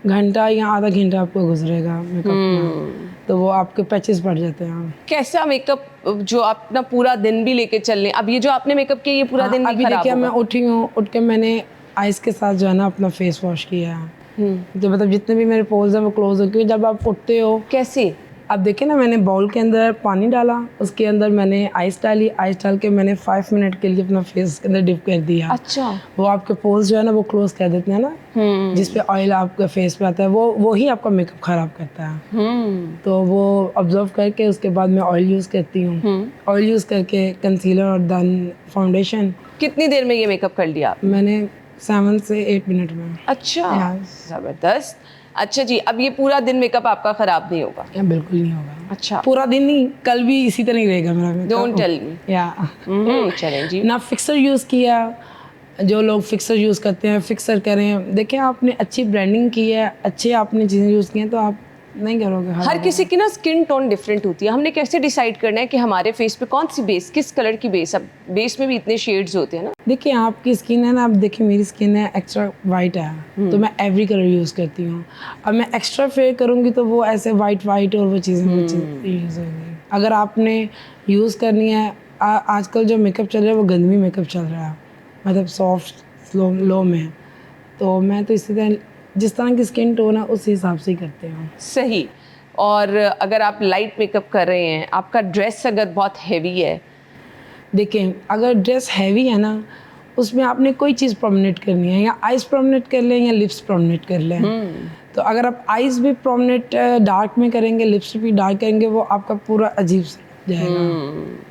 घंटा या आधा घंटा आपको गुजरेगा मेकअप में, तो वो आपके पैचेस पड़ जाते हैं। कैसा मेकअप जो आप अपना पूरा दिन भी लेके चल लें? अब ये जो आपने मेकअप किया ये पूरा दिन अभी नहीं खराब देखिए, मैं होगा? उठी हूँ, उठ के मैंने आइस के साथ जो है ना अपना फेस वॉश किया है। तो मतलब जितने भी मेरे पोल्स हैं वो क्लोज हो, क्योंकि जब आप उठते हो, कैसे? अब देखिए ना, मैंने बाउल के अंदर पानी डाला, उसके अंदर मैंने आइस डाली, आइस डाल के मैंने 5 मिनट के लिए अपना फेस के अंदर डिप कर दिया। अच्छा। वो आपके पोल्स जो है ना वो क्लोज कर देते हैं ना, जिसपे ऑयल आपके फेस पे आता है, वो ही आपका मेकअप खराब करता है। तो वो ऑब्जर्व करके उसके बाद मैं ऑयल यूज़ करती हूँ। ऑयल यूज़ करके कंसीलर और देन फाउंडेशन। कितनी देर में ये मेकअप कर लिया आप? मैंने 7 से 8 मिनट में। अच्छा, Yes. जबरदस्त। अच्छा जी, अब ये पूरा दिन मेकअप आपका खराब नहीं होगा? या बिल्कुल नहीं होगा। अच्छा, पूरा दिन नहीं, कल भी इसी तरह ही रहेगा मेरा मेकअप। Don't tell me. या चलें जी। ना फिक्सर यूज़ किया, जो लोग फिक्सर यूज़ करते हैं फिक्सर करें। देखिए, आपने अच्छी ब्रांडिंग की है, अच्छे आपने चीज़ें यूज़ की हैं, तो आप नहीं करोगे। हर किसी की ना स्किन टोन डिफरेंट होती है। हमने कैसे डिसाइड करना है कि हमारे फेस पे कौन सी बेस, किस कलर की बेस? अब बेस में भी इतने शेड्स होते हैं ना। देखिए, आपकी स्किन है ना, आप देखिए मेरी स्किन है एक्स्ट्रा वाइट है, तो मैं एवरी कलर यूज़ करती हूँ। अब मैं एक्स्ट्रा फेयर करूँगी तो वो ऐसे वाइट वाइट और वो चीज़ें यूज़ होंगी। अगर आपने यूज़ करनी है, आजकल जो मेकअप चल रहा है वो गंदमी मेकअप चल रहा है, मतलब सॉफ्ट लो में, तो मैं तो इसी तरह जिस तरह की स्किन टोन है उस हिसाब से ही करते हैं। सही। और अगर आप लाइट मेकअप कर रहे हैं, आपका ड्रेस अगर बहुत हैवी है, देखिए, अगर ड्रेस हैवी है ना, उसमें आपने कोई चीज़ प्रोमिनेट करनी है, या आइज प्रोमिनेट कर लें या लिप्स प्रोमिनेट कर लें। तो अगर आप आइज भी प्रोमिनेट डार्क में करेंगे, लिप्स भी डार्क करेंगे, वो आपका पूरा अजीब सा जाएगा,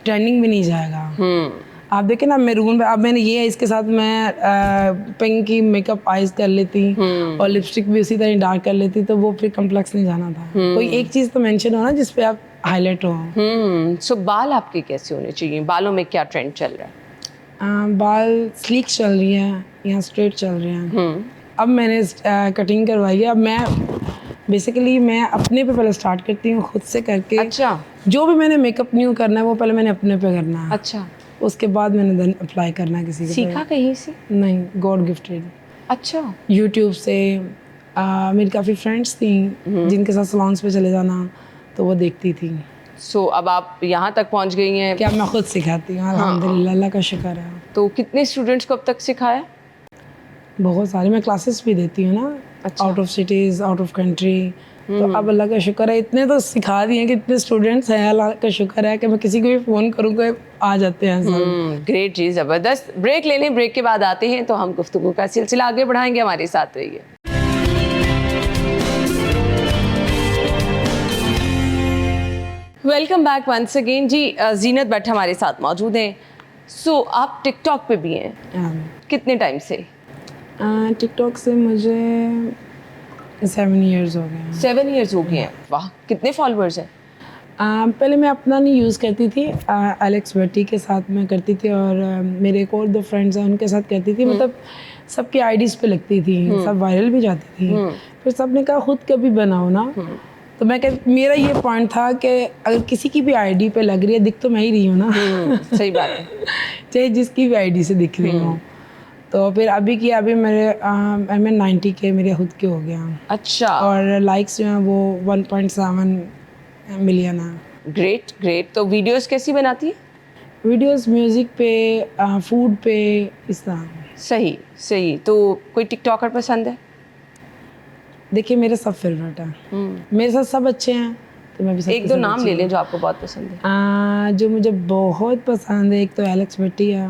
ट्रेंडिंग भी नहीं जाएगा। आप देखें ना मैरून में, अब मैंने ये है, इसके साथ मैं पिंक की मेकअप आइज कर लेती और लिपस्टिक भी उसी तरह डार्क कर लेती, तो वो फिर कम्प्लेक्स नहीं जाना था। कोई एक चीज़ तो मेंशन हो ना जिस पे आप हाईलाइट हो। सो बाल आपके कैसे होने चाहिए? बालों में क्या ट्रेंड चल रहा है? बाल स्लीक चल रही है या स्ट्रेट चल रहे हैं। अब मैंने कटिंग करवाई है। अब मैं बेसिकली मैं अपने पे पहले स्टार्ट करती हूँ, खुद से करके। अच्छा जो भी मैंने मेकअप न्यू करना है वो पहले मैंने अपने पे करना है, अच्छा। उसके बाद मैंने देन अप्लाई करना है किसी के सीखा कहीं से? पे। नहीं, गॉड गिफ्टेड। अच्छा। यूट्यूब से। मेरी काफ़ी फ्रेंड्स थी जिनके साथ सलॉन्स पे चले जाना, तो वो देखती थी। सो अब आप यहाँ तक पहुँच गई हैं। क्या मैं खुद सिखाती हूँ, अल्हम्दुलिल्लाह, अल्लाह का शुक्र है। तो कितने स्टूडेंट्स को अब तक सिखाया? बहुत सारे। मैं क्लासेस भी देती हूँ ना, अच्छा। Out of cities, out of country. तो अब अल्लाह का शुक्र है, इतने तो सिखा दिए कि इतने स्टूडेंट्स हैं, अल्लाह का शुक्र है कि मैं किसी को भी फ़ोन करूँ कोई आ जाते हैं सब। ग्रेट जी, ज़बरदस्त। ब्रेक ले लें, ब्रेक के बाद आते हैं तो हम गुफ्तगू का सिलसिला आगे बढ़ाएंगे। हमारे साथ रहिए। वेलकम बैक वंस अगेन जी। जीनत भट्ट हमारे साथ मौजूद हैं। सो आप टिकटॉक पे भी हैं, कितने टाइम से? टिकटॉक से मुझे 7 years हो गए हैं। 7 years हो गए हैं। वाह, कितने फॉलोअर्स हैं? पहले मैं अपना नहीं यूज़ करती थी, एलेक्स भट्टी के साथ मैं करती थी, और मेरे एक और 2 फ्रेंड्स हैं उनके साथ करती थी। मतलब सबकी आईडीज़ पे लगती थी, सब वायरल भी जाती थी। फिर सबने कहा खुद कभी बनाओ ना। तो मैं मेरा ये पॉइंट था कि अगर किसी की भी आईडी पे लग रही है, दिख तो मैं ही रही हूँ ना। सही बात है। चाहे जिसकी भी आईडी से दिख रही हूँ। तो फिर अभी की अभी मैं 90K मेरे खुद के हो गया। अच्छा। और लाइक्स जो हैं वो 1.7 मिलियन है। Great great. तो वीडियोस कैसी बनाती है? वीडियोस म्यूज़िक पे, फूड पे, इस तरह। सही सही। तो कोई टिकटॉकर पसंद है? देखिए मेरे सब फेवरेट हैं, मेरे साथ सब अच्छे हैं, तो मैं भी सबके एक दो साथ नाम अच्छी ले हूँ। लें जो आपको बहुत पसंद है। जो मुझे बहुत पसंद है, एक तो एलेक्स भट्टी है,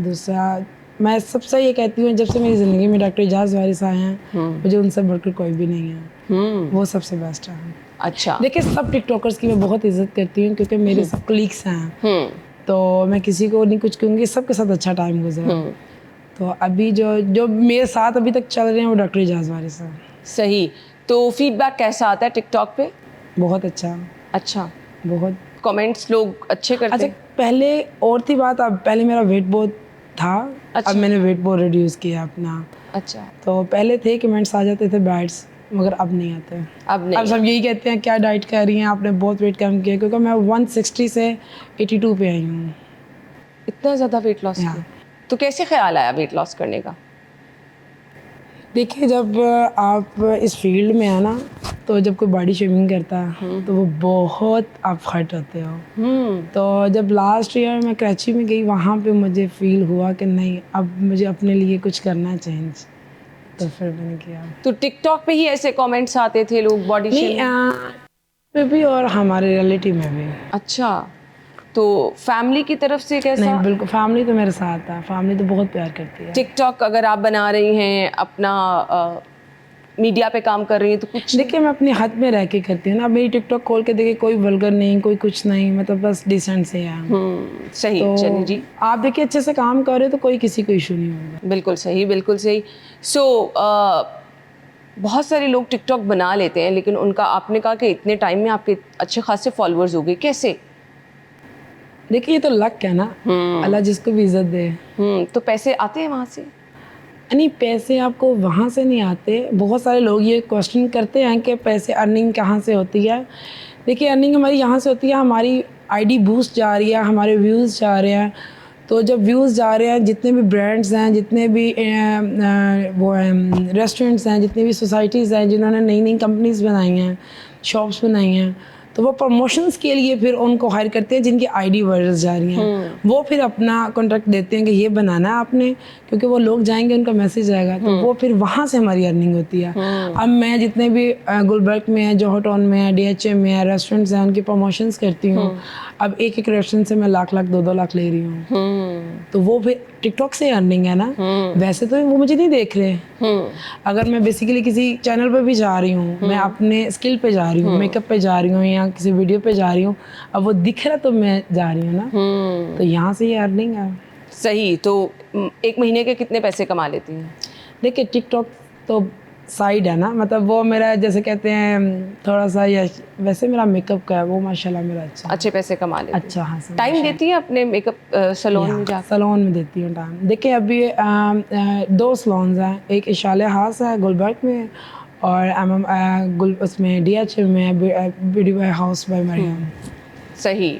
दूसरा मैं सबसे ये कहती हूँ, जब से मेरी ज़िंदगी में डॉक्टर एजाज वारिस आए हैं, मुझे उनसे बढ़कर कोई भी नहीं है। वो सबसे बेस्ट है। अच्छा। देखिए सब टिकटॉकर्स की मैं बहुत इज्जत करती हूँ क्योंकि मेरे सब कलीग्स हैं, तो मैं किसी को नहीं कुछ कहूँगी, सबके साथ अच्छा टाइम गुजरा। तो अभी जो जो मेरे साथ अभी तक चल रहे हैं वो डॉक्टर एजाज वारिस हैं। सही। तो फीडबैक कैसा आता है टिकटॉक पे? बहुत अच्छा। अच्छा। बहुत। कमेंट्स लोग अच्छे करते अच्छा, हैं? पहले और थी बात, अब पहले मेरा वेट बहुत था। अच्छा। अब मैंने वेट बहुत रिड्यूस किया अपना। अच्छा। तो पहले थे कमेंट्स आ जाते थे बैड्स, मगर अब नहीं आते। अब नहीं अब सब यही कहते हैं क्या डाइट कर रही हैं आपने, बहुत वेट कम किया, क्योंकि मैं 160 से 82 पे आई हूँ। इतना ज़्यादा वेट लॉस हाँ। किया? तो कैसे ख्याल आया वेट लॉस करने का? देखिए जब आप इस फील्ड में है ना, तो जब कोई बॉडी शेमिंग करता है तो वो बहुत आप हर्ट होते हो। तो जब लास्ट ईयर मैं कराची में गई, वहाँ पे मुझे फील हुआ कि नहीं, अब मुझे अपने लिए कुछ करना है चेंज, तो फिर मैंने किया। तो टिकटॉक पे ही ऐसे कमेंट्स आते थे लोग बॉडी नहीं, शेमिंग? पे भी और हमारे रिलेटिव में भी। अच्छा। तो फैमिली की तरफ से कैसा? नहीं, बिल्कुल फैमिली तो मेरे साथ है, फैमिली तो बहुत प्यार करती है। टिकटॉक अगर आप बना रही हैं, अपना मीडिया पे काम कर रही हैं, तो कुछ देखिए मैं अपनी हद में रह के करती हूँ ना। मेरी टिकटॉक खोल के देखिए, कोई वल्गर नहीं, कोई कुछ नहीं, मतलब बस डिसेंट से है। सही। तो चलिए जी, आप देखिए अच्छे से काम कर रहे हो तो कोई किसी को इशू नहीं होगा। बिल्कुल सही बिल्कुल सही। सो बहुत सारे लोग टिकटॉक बना लेते हैं, लेकिन उनका, आपने कहा कि इतने टाइम में आपके अच्छे खासे फॉलोअर्स हो गए, कैसे? देखिए ये तो लक है ना, अल्लाह जिसको भी इज्जत दे। तो पैसे आते हैं वहाँ से? नहीं, पैसे आपको वहाँ से नहीं आते। बहुत सारे लोग ये क्वेश्चन करते हैं कि पैसे अर्निंग कहाँ से होती है। देखिए अर्निंग हमारी यहाँ से होती है, हमारी आईडी बूस्ट जा रही है, हमारे व्यूज़ जा रहे हैं। तो जब व्यूज़ जा रहे हैं, जितने भी ब्रांड्स हैं, जितने भी वो हैं रेस्टोरेंट्स हैं, जितनी भी सोसाइटीज़ हैं जिन्होंने नई नई कंपनीज़ बनाई हैं, शॉप्स बनाई हैं, तो वो प्रमोशंस के लिए फिर उनको हायर करते हैं जिनकी आईडी वायरल जा रही हैं। वो फिर अपना कॉन्ट्रैक्ट देते हैं कि ये बनाना है आपने, क्योंकि वो लोग जाएंगे, उनका मैसेज आएगा, तो वो फिर वहाँ से हमारी अर्निंग होती है। अब मैं जितने भी गुलबर्ग में है, जोहर टाउन में है, DHM में है, रेस्टोरेंट्स हैं, उनकी प्रमोशंस करती हूँ। अब एक एक रेस्टोरेंट से मैं लाख लाख 2-2 लाख ले रही हूँ। तो वो फिर टिकटॉक से अर्निंग है ना, वैसे तो वो मुझे नहीं देख रहे। अगर मैं बेसिकली किसी चैनल पे भी जा रही हूँ, मैं अपने स्किल पे जा रही हूँ, मेकअप पे जा रही हूँ या किसी वीडियो पे जा रही हूँ, अब वो दिख रहा तो मैं जा रही हूँ ना, तो यहाँ से ये अर्निंग है। सही। तो एक महीने के कितने पैसे कमा लेती हैं? देखिए टिकटॉक तो साइड है ना, मतलब वो मेरा जैसे कहते हैं थोड़ा सा, या वैसे मेरा मेकअप का है वो माशाल्लाह मेरा अच्छा अच्छे पैसे कमा लेती हैं। अच्छा हाँ सर। टाइम देती हैं अपने मेकअप सैलून में जाकर? सलोन में देती हूँ टाइम। देखिए अभी 2 सलोन्स हैं, एक इशाले हास है गुलबर्ग में और गुल उसमें DH में beauty by house by Mariam. सही।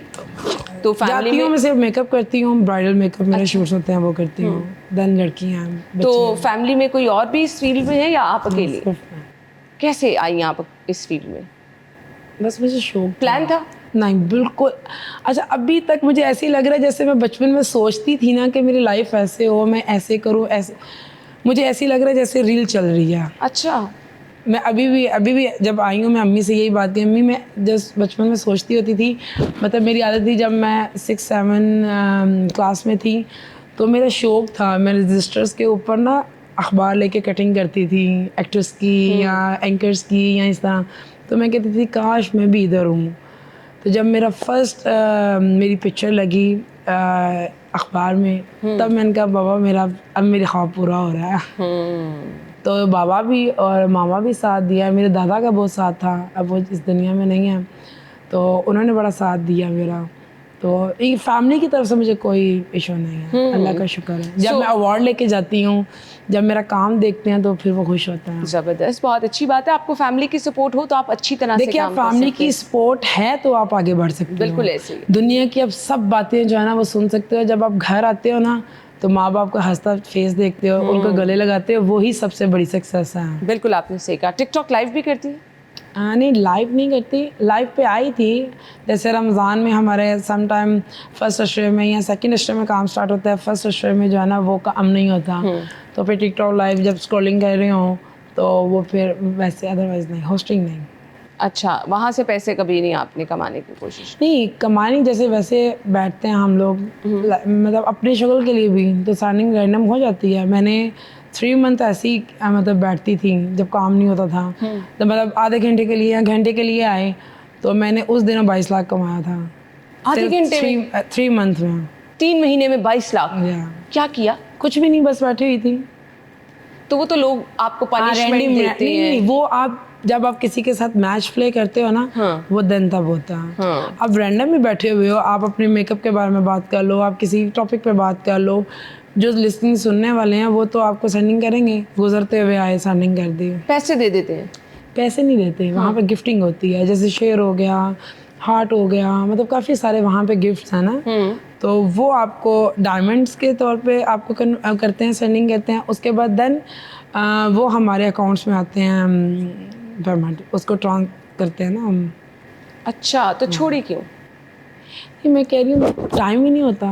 तो फैमिली जाती हूँ, में मैं सिर्फ मेकअप करती हूँ, ब्राइडल मेकअप मेरे शूट्स होते हैं वो करती हूँ, देन लड़की हैं तो फैमिली में कोई और भी इस फील्ड में है या आप अकेले? कैसे आई आप इस फील्ड में? बस मुझे शौक प्लान था? नहीं बिल्कुल। अच्छा अभी तक मुझे ऐसे ही लग रहा है जैसे मैं बचपन में सोचती थी ना कि मेरी लाइफ ऐसे हो, मैं ऐसे करूँ, ऐसे मुझे ऐसे ही लग रहा है जैसे रील चल रही है। अच्छा। मैं अभी भी जब आई हूँ मैं अम्मी से यही बात की, अम्मी मैं जस्ट बचपन में सोचती होती थी, मतलब मेरी आदत थी जब मैं 6-7 क्लास में थी तो मेरा शौक़ था, मैं रजिस्टर्स के ऊपर ना अखबार लेके कटिंग करती थी एक्टर्स की या एंकर्स की या इस तरह, तो मैं कहती थी काश मैं भी इधर हूँ। तो जब मेरा फर्स्ट मेरी पिक्चर लगी अखबार में, तब मैंने कहा बाबा मेरा अब मेरा ख्वाब पूरा हो रहा है। तो बाबा भी और मामा भी साथ दिया, मेरे दादा का बहुत साथ था, अब वो इस दुनिया में नहीं है, तो उन्होंने बड़ा साथ दिया मेरा। तो ये फैमिली की तरफ से मुझे कोई इशू नहीं है, अल्लाह का शुक्र है। जब मैं अवार्ड लेके जाती हूँ, जब मेरा काम देखते हैं तो फिर वो खुश होते हैं। ज़बरदस्त, बहुत अच्छी बात है। आपको फैमिली की सपोर्ट हो तो आप अच्छी तरह से देखिए काम आप कर फैमिली सकते की हैं। सपोर्ट है तो आप आगे बढ़ सकते हो। बिल्कुल ऐसे ही। दुनिया की अब सब बातें जो है ना वो सुन सकते हो, जब आप घर आते हो ना तो माँ बाप का हंसता फेस देखते हो, उनको गले लगाते हो, वही सबसे बड़ी सक्सेस है। बिल्कुल आपने सही कहा। टिकटॉक लाइव भी करती है? नहीं लाइव नहीं करती, लाइव पे आई थी जैसे रमज़ान में हमारे सम टाइम फर्स्ट अशरे में या सेकंड अशरे में काम स्टार्ट होता है, फर्स्ट अशरे में जो है ना वो काम नहीं होता, तो फिर टिकटॉक लाइव जब स्क्रॉलिंग कर रही हूँ तो वो फिर वैसे, अदरवाइज नहीं, होस्टिंग नहीं। अच्छा, वहाँ से पैसे कभी नहीं आपने कमाने की कोशिश? नहीं कमानी, जैसे वैसे बैठते हैं हम लोग मतलब अपने शगल के लिए भी तो सार्निंग रैंडम हो जाती है। मैंने 3 मंथ ऐसी मतलब बैठती थी जब काम नहीं होता था, तो मतलब आधे घंटे के लिए या घंटे के लिए आए तो मैंने उस दिन 22 लाख कमाया था। आधे घंटे में? 3 मंथ में 3 महीने में 22 लाख? क्या किया? कुछ भी नहीं, बस बैठी हुई थी। तो वो तो लोग आपको पनिशमेंट देते हैं। नहीं, वो आप जब आप किसी के साथ मैच प्ले करते हो ना, वो दिन तब होता है। आप रैंडम में बैठे हुए हो, आप अपने मेकअप के बारे में बात कर लो, आप किसी टॉपिक पे बात कर लो, जो लिसनिंग सुनने वाले हैं वो तो आपको सेंडिंग करेंगे, गुजरते हुए आए सेंडिंग कर दी। पैसे दे देते हैं? पैसे नहीं देते, वहाँ पे गिफ्टिंग होती है, जैसे शेयर हो गया, हार्ट हो गया, मतलब काफ़ी सारे वहाँ पे गिफ्ट्स हैं ना, तो वो आपको डायमंड्स के तौर पे आपको करते हैं, सेंडिंग करते हैं। उसके बाद देन वो हमारे अकाउंट्स में आते हैं, पेमेंट उसको ट्रांसफर करते हैं ना हम। अच्छा, तो छोड़ी क्यों? ये मैं कह रही हूँ टाइम ही नहीं होता।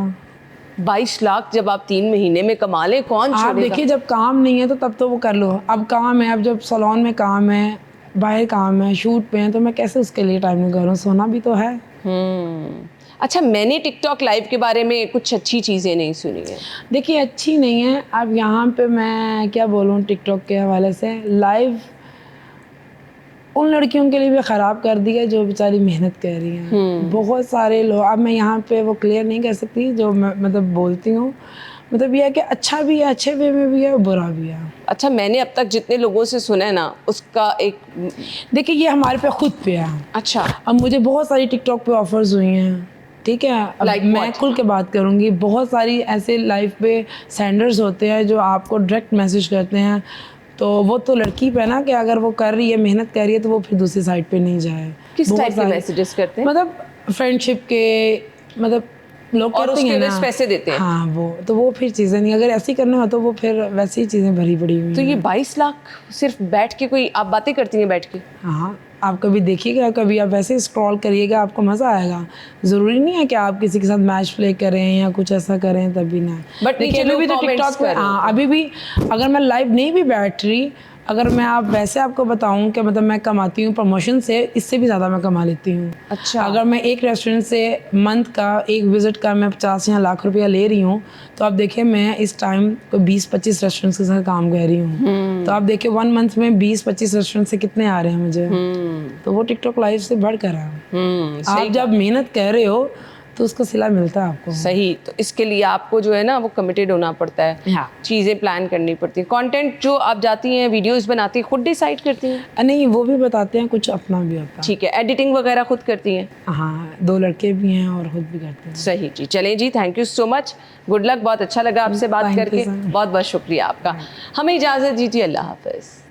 22 लाख जब आप 3 महीने में कमा लें, कौन आप छोड़ेगा? देखिए जब काम नहीं है तो तब तो वो कर लो, अब काम है, अब जब सैलून में काम है, बाहर काम है, शूट पे है, तो मैं कैसे उसके लिए टाइम निकालूं, सोना भी तो है। अच्छा, मैंने टिकटॉक लाइव के बारे में कुछ अच्छी चीज़ें नहीं सुनी है। देखिए अच्छी नहीं है, अब यहाँ पे मैं क्या बोलूँ टिकटॉक के हवाले से, लाइव उन लड़कियों के लिए भी ख़राब कर दिया जो बेचारी मेहनत कर रही हैं। बहुत सारे लोग, अब मैं यहाँ पे वो क्लियर नहीं कर सकती जो मैं मतलब बोलती हूँ, मतलब ये है कि अच्छा भी है, अच्छे वे में भी है और बुरा भी है। अच्छा, मैंने अब तक जितने लोगों से सुना है ना, उसका एक देखिए ये हमारे पे खुद पे है। अच्छा, अब मुझे बहुत सारी टिकटॉक पे ऑफर्स हुई हैं, ठीक है, अब Like मैं what? खुल के बात करूँगी, बहुत सारी ऐसे लाइफ पे सेंडर्स होते हैं जो आपको डायरेक्ट मैसेज करते हैं, तो वो तो लड़की पे ना कि अगर वो कर रही है, मेहनत कर रही है, तो वो फिर दूसरी साइड पे नहीं जाए। किस बहुत टाइप के सारे- मैसेजेस करते हैं? मतलब फ्रेंडशिप के, मतलब लोग और कहते उसके हैं लिए ना पैसे देते हैं? हाँ, वो फिर चीज़ें नहीं, अगर ऐसी करना हो तो वो फिर वैसी ही चीज़ें भरी पड़ी हुई तो हैं। ये 22 लाख सिर्फ बैठ के, कोई आप बातें करती हैं बैठ के? हाँ, आप कभी देखिएगा, कभी आप वैसे स्क्रॉल करिएगा, आपको मज़ा आएगा। ज़रूरी नहीं है कि आप किसी के साथ मैच प्ले करें या कुछ ऐसा करें तभी ना। But नीचे अभी भी लोग तो comments टिकटॉक पे, कर रहे हाँ अभी भी अगर मैं लाइव नहीं भी बैठ रही अगर मैं आप वैसे आपको बताऊं कि मतलब मैं कमाती हूँ प्रमोशन से, इससे भी ज़्यादा मैं कमा लेती हूँ। अच्छा। अगर मैं एक रेस्टोरेंट से मंथ का एक विज़िट का मैं 50 या लाख रुपया ले रही हूँ, तो आप देखिए मैं इस टाइम को 20-25 रेस्टोरेंट्स के साथ काम कर रही हूँ। तो आप देखिए 1 मंथ में 20-25 रेस्टोरेंट से कितने आ रहे हैं मुझे। तो वो टिकटॉक लाइव से बढ़कर है। आप जब मेहनत कर रहे हो तो उसका सिला मिलता है आपको। सही, तो इसके लिए आपको जो है ना वो कमिटेड होना पड़ता है, हाँ। चीज़ें प्लान करनी पड़ती है। कंटेंट जो आप जाती हैं, वीडियोस बनाती हैं, खुद डिसाइड करती हैं? नहीं, वो भी बताते हैं, कुछ अपना भी होता है। ठीक है, एडिटिंग वगैरह खुद करती हैं? हाँ, 2 लड़के भी हैं और खुद भी करते हैं। सही जी, चलें जी, thank you so much, good luck, बहुत अच्छा लगा आपसे बात Thank you, करके, sir. बहुत बहुत शुक्रिया आपका। हमें इजाज़त दीजिए, अल्लाह हाफ़िज़।